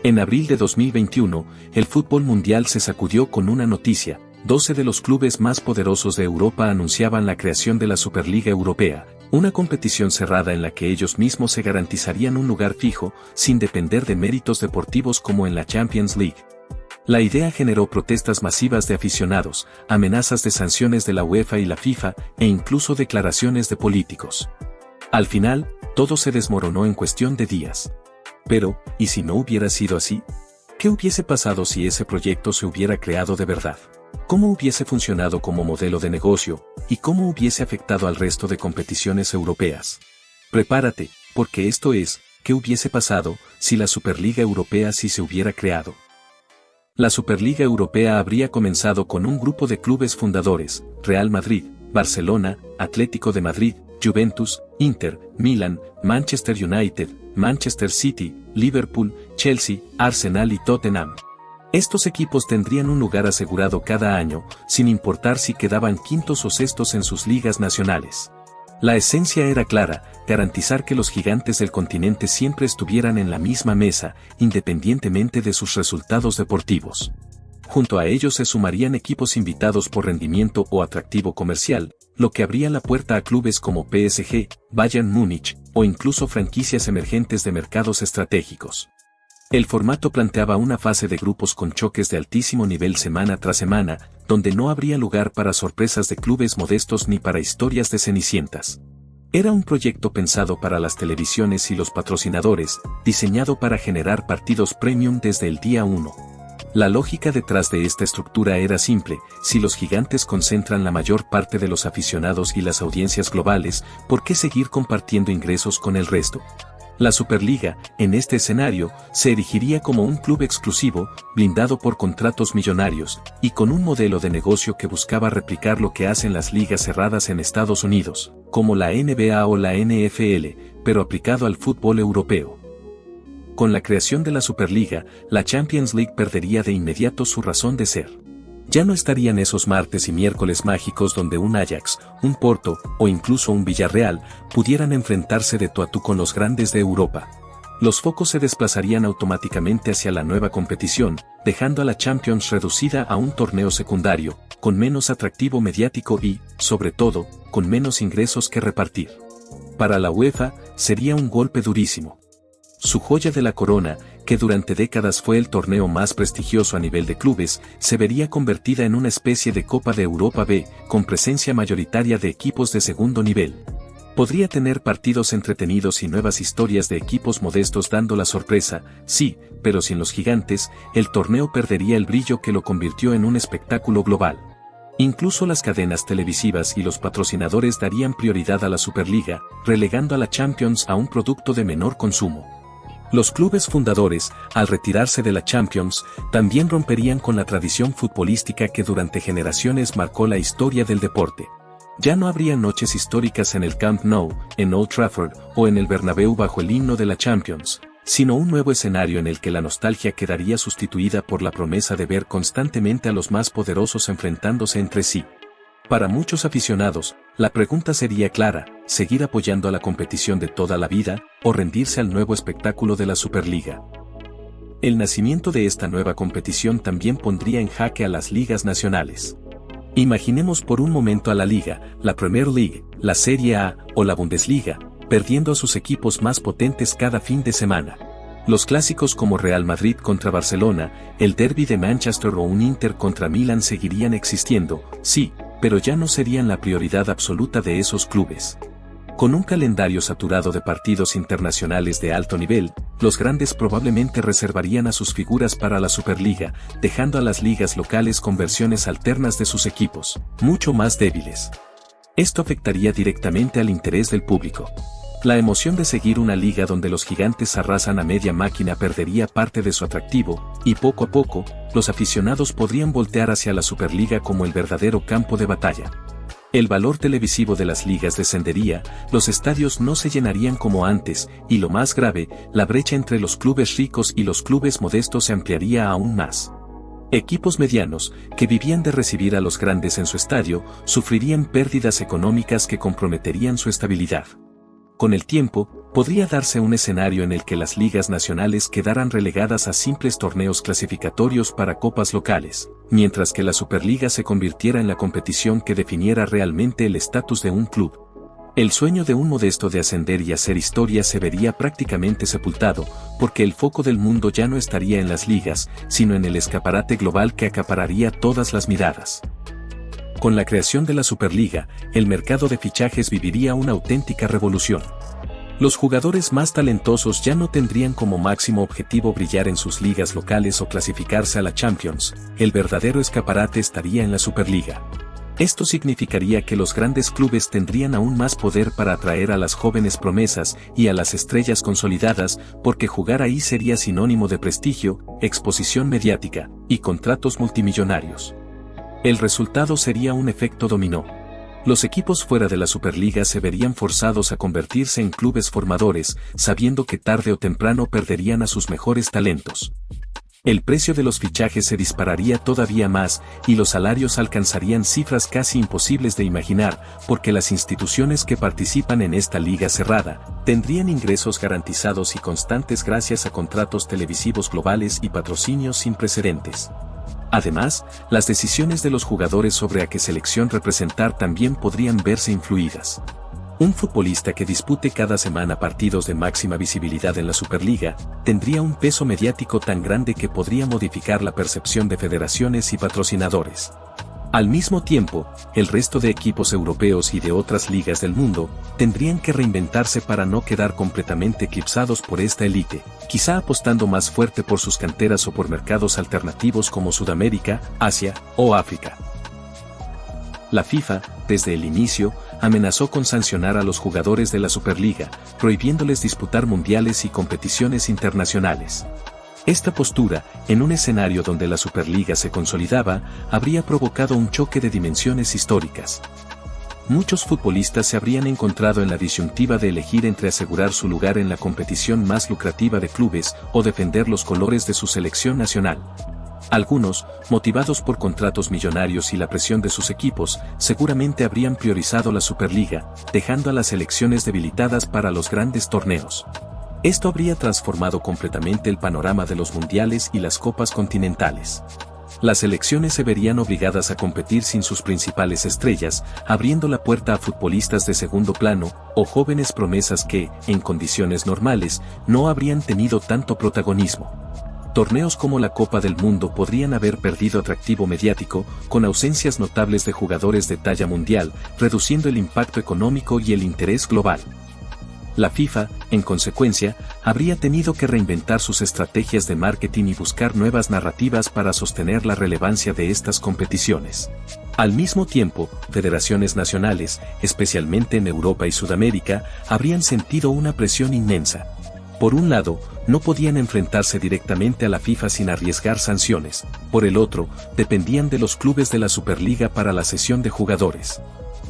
En abril de 2021, el fútbol mundial se sacudió con una noticia: 12 de los clubes más poderosos de Europa anunciaban la creación de la Superliga Europea, una competición cerrada en la que ellos mismos se garantizarían un lugar fijo, sin depender de méritos deportivos como en la Champions League. La idea generó protestas masivas de aficionados, amenazas de sanciones de la UEFA y la FIFA, e incluso declaraciones de políticos. Al final, todo se desmoronó en cuestión de días. Pero, ¿y si no hubiera sido así? ¿Qué hubiese pasado si ese proyecto se hubiera creado de verdad? ¿Cómo hubiese funcionado como modelo de negocio, y cómo hubiese afectado al resto de competiciones europeas? Prepárate, porque esto es, ¿qué hubiese pasado si la Superliga Europea sí se hubiera creado? La Superliga Europea habría comenzado con un grupo de clubes fundadores: Real Madrid, Barcelona, Atlético de Madrid, Juventus, Inter, Milan, Manchester United, Manchester City, Liverpool, Chelsea, Arsenal y Tottenham. Estos equipos tendrían un lugar asegurado cada año, sin importar si quedaban quintos o sextos en sus ligas nacionales. La esencia era clara: garantizar que los gigantes del continente siempre estuvieran en la misma mesa, independientemente de sus resultados deportivos. Junto a ellos se sumarían equipos invitados por rendimiento o atractivo comercial, lo que abría la puerta a clubes como PSG, Bayern Múnich, o incluso franquicias emergentes de mercados estratégicos. El formato planteaba una fase de grupos con choques de altísimo nivel semana tras semana, donde no habría lugar para sorpresas de clubes modestos ni para historias de cenicientas. Era un proyecto pensado para las televisiones y los patrocinadores, diseñado para generar partidos premium desde el día 1. La lógica detrás de esta estructura era simple: si los gigantes concentran la mayor parte de los aficionados y las audiencias globales, ¿por qué seguir compartiendo ingresos con el resto? La Superliga, en este escenario, se erigiría como un club exclusivo, blindado por contratos millonarios, y con un modelo de negocio que buscaba replicar lo que hacen las ligas cerradas en Estados Unidos, como la NBA o la NFL, pero aplicado al fútbol europeo. Con la creación de la Superliga, la Champions League perdería de inmediato su razón de ser. Ya no estarían esos martes y miércoles mágicos donde un Ajax, un Porto, o incluso un Villarreal, pudieran enfrentarse de tú a tú con los grandes de Europa. Los focos se desplazarían automáticamente hacia la nueva competición, dejando a la Champions reducida a un torneo secundario, con menos atractivo mediático y, sobre todo, con menos ingresos que repartir. Para la UEFA, sería un golpe durísimo. Su joya de la corona, que durante décadas fue el torneo más prestigioso a nivel de clubes, se vería convertida en una especie de Copa de Europa B, con presencia mayoritaria de equipos de segundo nivel. Podría tener partidos entretenidos y nuevas historias de equipos modestos dando la sorpresa, sí, pero sin los gigantes, el torneo perdería el brillo que lo convirtió en un espectáculo global. Incluso las cadenas televisivas y los patrocinadores darían prioridad a la Superliga, relegando a la Champions a un producto de menor consumo. Los clubes fundadores, al retirarse de la Champions, también romperían con la tradición futbolística que durante generaciones marcó la historia del deporte. Ya no habría noches históricas en el Camp Nou, en Old Trafford o en el Bernabéu bajo el himno de la Champions, sino un nuevo escenario en el que la nostalgia quedaría sustituida por la promesa de ver constantemente a los más poderosos enfrentándose entre sí. Para muchos aficionados, la pregunta sería clara: ¿seguir apoyando a la competición de toda la vida, o rendirse al nuevo espectáculo de la Superliga? El nacimiento de esta nueva competición también pondría en jaque a las ligas nacionales. Imaginemos por un momento a la Liga, la Premier League, la Serie A o la Bundesliga, perdiendo a sus equipos más potentes cada fin de semana. Los clásicos como Real Madrid contra Barcelona, el derbi de Manchester o un Inter contra Milan seguirían existiendo, sí, pero ya no serían la prioridad absoluta de esos clubes. Con un calendario saturado de partidos internacionales de alto nivel, los grandes probablemente reservarían a sus figuras para la Superliga, dejando a las ligas locales con versiones alternas de sus equipos, mucho más débiles. Esto afectaría directamente al interés del público. La emoción de seguir una liga donde los gigantes arrasan a media máquina perdería parte de su atractivo, y poco a poco, los aficionados podrían voltear hacia la Superliga como el verdadero campo de batalla. El valor televisivo de las ligas descendería, los estadios no se llenarían como antes, y lo más grave, la brecha entre los clubes ricos y los clubes modestos se ampliaría aún más. Equipos medianos, que vivían de recibir a los grandes en su estadio, sufrirían pérdidas económicas que comprometerían su estabilidad. Con el tiempo, Podría darse un escenario en el que las ligas nacionales quedaran relegadas a simples torneos clasificatorios para copas locales, mientras que la Superliga se convirtiera en la competición que definiera realmente el estatus de un club. El sueño de un modesto de ascender y hacer historia se vería prácticamente sepultado, porque el foco del mundo ya no estaría en las ligas, sino en el escaparate global que acapararía todas las miradas. Con la creación de la Superliga, el mercado de fichajes viviría una auténtica revolución. Los jugadores más talentosos ya no tendrían como máximo objetivo brillar en sus ligas locales o clasificarse a la Champions, el verdadero escaparate estaría en la Superliga. Esto significaría que los grandes clubes tendrían aún más poder para atraer a las jóvenes promesas y a las estrellas consolidadas, porque jugar ahí sería sinónimo de prestigio, exposición mediática y contratos multimillonarios. El resultado sería un efecto dominó. Los equipos fuera de la Superliga se verían forzados a convertirse en clubes formadores, sabiendo que tarde o temprano perderían a sus mejores talentos. El precio de los fichajes se dispararía todavía más y los salarios alcanzarían cifras casi imposibles de imaginar, porque las instituciones que participan en esta liga cerrada tendrían ingresos garantizados y constantes gracias a contratos televisivos globales y patrocinios sin precedentes. Además, las decisiones de los jugadores sobre a qué selección representar también podrían verse influidas. Un futbolista que dispute cada semana partidos de máxima visibilidad en la Superliga, tendría un peso mediático tan grande que podría modificar la percepción de federaciones y patrocinadores. Al mismo tiempo, el resto de equipos europeos y de otras ligas del mundo, tendrían que reinventarse para no quedar completamente eclipsados por esta élite, quizá apostando más fuerte por sus canteras o por mercados alternativos como Sudamérica, Asia o África. La FIFA, desde el inicio, amenazó con sancionar a los jugadores de la Superliga, prohibiéndoles disputar mundiales y competiciones internacionales. Esta postura, en un escenario donde la Superliga se consolidaba, habría provocado un choque de dimensiones históricas. Muchos futbolistas se habrían encontrado en la disyuntiva de elegir entre asegurar su lugar en la competición más lucrativa de clubes o defender los colores de su selección nacional. Algunos, motivados por contratos millonarios y la presión de sus equipos, seguramente habrían priorizado la Superliga, dejando a las selecciones debilitadas para los grandes torneos. Esto habría transformado completamente el panorama de los mundiales y las copas continentales. Las selecciones se verían obligadas a competir sin sus principales estrellas, abriendo la puerta a futbolistas de segundo plano o jóvenes promesas que, en condiciones normales, no habrían tenido tanto protagonismo. Torneos como la Copa del Mundo podrían haber perdido atractivo mediático, con ausencias notables de jugadores de talla mundial, reduciendo el impacto económico y el interés global. La FIFA, en consecuencia, habría tenido que reinventar sus estrategias de marketing y buscar nuevas narrativas para sostener la relevancia de estas competiciones. Al mismo tiempo, federaciones nacionales, especialmente en Europa y Sudamérica, habrían sentido una presión inmensa. Por un lado, no podían enfrentarse directamente a la FIFA sin arriesgar sanciones, por el otro, dependían de los clubes de la Superliga para la cesión de jugadores.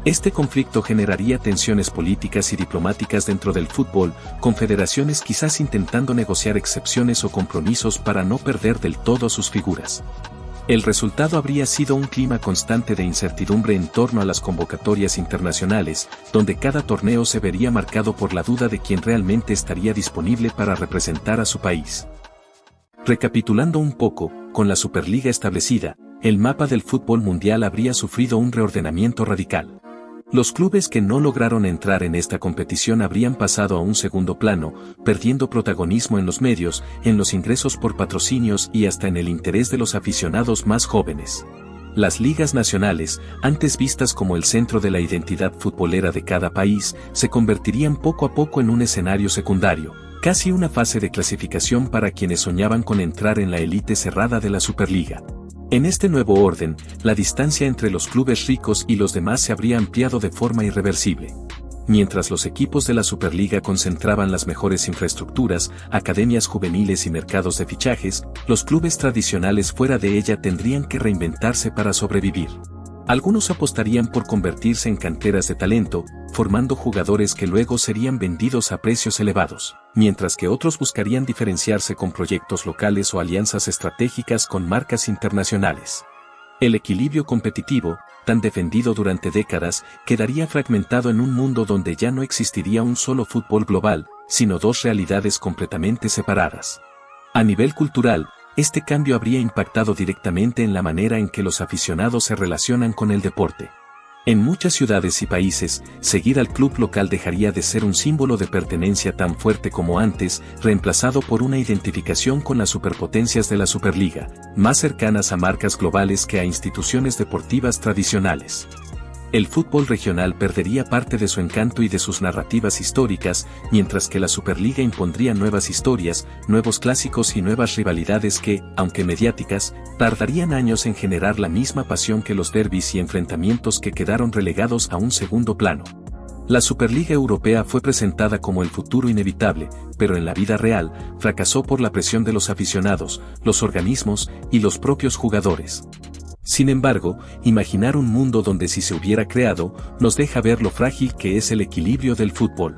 Este conflicto generaría tensiones políticas y diplomáticas dentro del fútbol, con federaciones quizás intentando negociar excepciones o compromisos para no perder del todo a sus figuras. El resultado habría sido un clima constante de incertidumbre en torno a las convocatorias internacionales, donde cada torneo se vería marcado por la duda de quién realmente estaría disponible para representar a su país. Recapitulando un poco, con la Superliga establecida, el mapa del fútbol mundial habría sufrido un reordenamiento radical. Los clubes que no lograron entrar en esta competición habrían pasado a un segundo plano, perdiendo protagonismo en los medios, en los ingresos por patrocinios y hasta en el interés de los aficionados más jóvenes. Las ligas nacionales, antes vistas como el centro de la identidad futbolera de cada país, se convertirían poco a poco en un escenario secundario, casi una fase de clasificación para quienes soñaban con entrar en la élite cerrada de la Superliga. En este nuevo orden, la distancia entre los clubes ricos y los demás se habría ampliado de forma irreversible. Mientras los equipos de la Superliga concentraban las mejores infraestructuras, academias juveniles y mercados de fichajes, los clubes tradicionales fuera de ella tendrían que reinventarse para sobrevivir. Algunos apostarían por convertirse en canteras de talento, formando jugadores que luego serían vendidos a precios elevados, mientras que otros buscarían diferenciarse con proyectos locales o alianzas estratégicas con marcas internacionales. El equilibrio competitivo, tan defendido durante décadas, quedaría fragmentado en un mundo donde ya no existiría un solo fútbol global, sino dos realidades completamente separadas. A nivel cultural, este cambio habría impactado directamente en la manera en que los aficionados se relacionan con el deporte. En muchas ciudades y países, seguir al club local dejaría de ser un símbolo de pertenencia tan fuerte como antes, reemplazado por una identificación con las superpotencias de la Superliga, más cercanas a marcas globales que a instituciones deportivas tradicionales. El fútbol regional perdería parte de su encanto y de sus narrativas históricas, mientras que la Superliga impondría nuevas historias, nuevos clásicos y nuevas rivalidades que, aunque mediáticas, tardarían años en generar la misma pasión que los derbis y enfrentamientos que quedaron relegados a un segundo plano. La Superliga Europea fue presentada como el futuro inevitable, pero en la vida real, fracasó por la presión de los aficionados, los organismos y los propios jugadores. Sin embargo, imaginar un mundo donde si se hubiera creado, nos deja ver lo frágil que es el equilibrio del fútbol.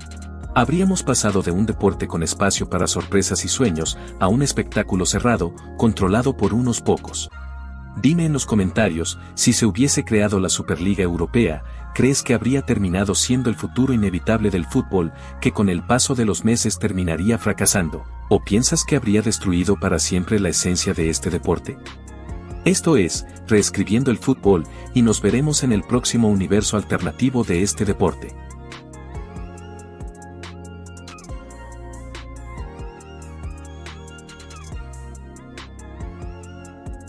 Habríamos pasado de un deporte con espacio para sorpresas y sueños, a un espectáculo cerrado, controlado por unos pocos. Dime en los comentarios, si se hubiese creado la Superliga Europea, ¿crees que habría terminado siendo el futuro inevitable del fútbol, que con el paso de los meses terminaría fracasando? ¿O piensas que habría destruido para siempre la esencia de este deporte? Esto es, Reescribiendo el Fútbol, y nos veremos en el próximo universo alternativo de este deporte.